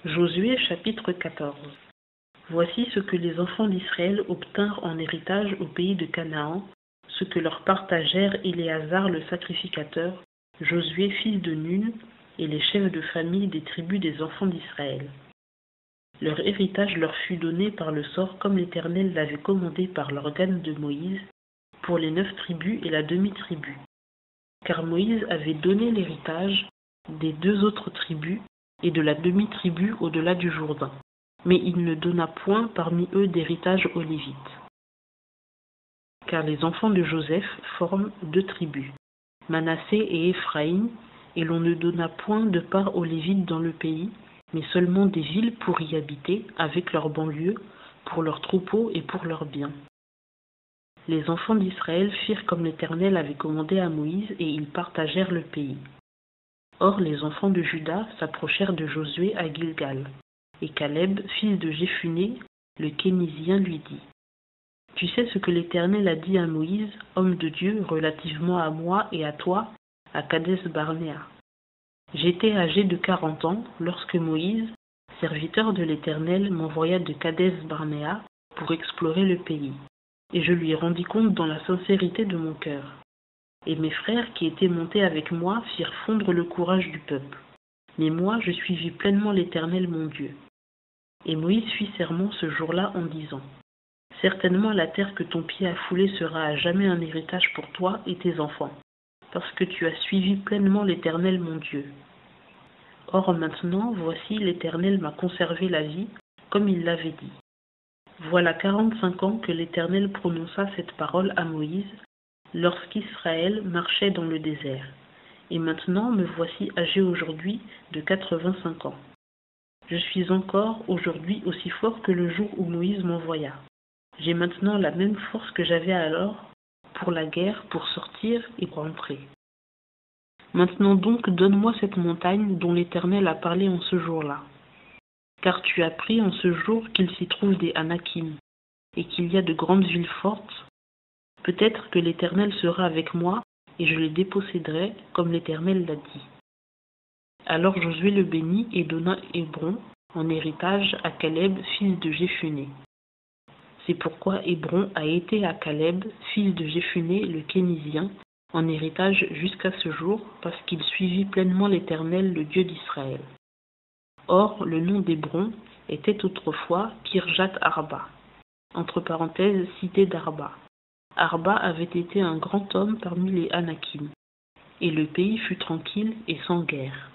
Josué chapitre 14. Voici ce que les enfants d'Israël obtinrent en héritage au pays de Canaan, ce que leur partagèrent Éléazar le sacrificateur, Josué fils de Nun, et les chefs de famille des tribus des enfants d'Israël. Leur héritage leur fut donné par le sort comme l'Éternel l'avait commandé par l'organe de Moïse, pour les 9 tribus et la demi-tribu. Car Moïse avait donné l'héritage des 2 autres tribus et de la demi-tribu au-delà du Jourdain, mais il ne donna point parmi eux d'héritage aux Lévites. Car les enfants de Joseph forment 2 tribus, Manassé et Éphraïm, et l'on ne donna point de part aux Lévites dans le pays, mais seulement des villes pour y habiter, avec leurs banlieues, pour leurs troupeaux et pour leurs biens. Les enfants d'Israël firent comme l'Éternel avait commandé à Moïse, et ils partagèrent le pays. Or les enfants de Juda s'approchèrent de Josué à Gilgal, et Caleb, fils de Jéphuné, le Kénizien, lui dit : « Tu sais ce que l'Éternel a dit à Moïse, homme de Dieu, relativement à moi et à toi, à Kadès-Barnéa. J'étais âgé de 40 ans lorsque Moïse, serviteur de l'Éternel, m'envoya de Kadès-Barnéa pour explorer le pays, et je lui rendis compte dans la sincérité de mon cœur. Et mes frères qui étaient montés avec moi firent fondre le courage du peuple. Mais moi, je suivis pleinement l'Éternel mon Dieu. Et Moïse fit serment ce jour-là en disant : Certainement la terre que ton pied a foulée sera à jamais un héritage pour toi et tes enfants, parce que tu as suivi pleinement l'Éternel mon Dieu. Or maintenant, voici, l'Éternel m'a conservé la vie, comme il l'avait dit. Voilà 45 ans que l'Éternel prononça cette parole à Moïse, lorsqu'Israël marchait dans le désert. Et maintenant me voici âgé aujourd'hui de 85 ans. Je suis encore aujourd'hui aussi fort que le jour où Moïse m'envoya. J'ai maintenant la même force que j'avais alors pour la guerre, pour sortir et pour entrer. Maintenant donc donne-moi cette montagne dont l'Éternel a parlé en ce jour-là. Car tu as appris en ce jour qu'il s'y trouve des Anakim, et qu'il y a de grandes villes fortes. Peut-être que l'Éternel sera avec moi, et je les déposséderai, comme l'Éternel l'a dit. Alors Josué le bénit et donna Hébron en héritage à Caleb, fils de Jéphuné. C'est pourquoi Hébron a été à Caleb, fils de Jéphuné le Kénizien, en héritage jusqu'à ce jour, parce qu'il suivit pleinement l'Éternel, le Dieu d'Israël. Or, le nom d'Hébron était autrefois Kirjat Arba, entre parenthèses, cité d'Arba. Arba avait été un grand homme parmi les Anakim, et le pays fut tranquille et sans guerre.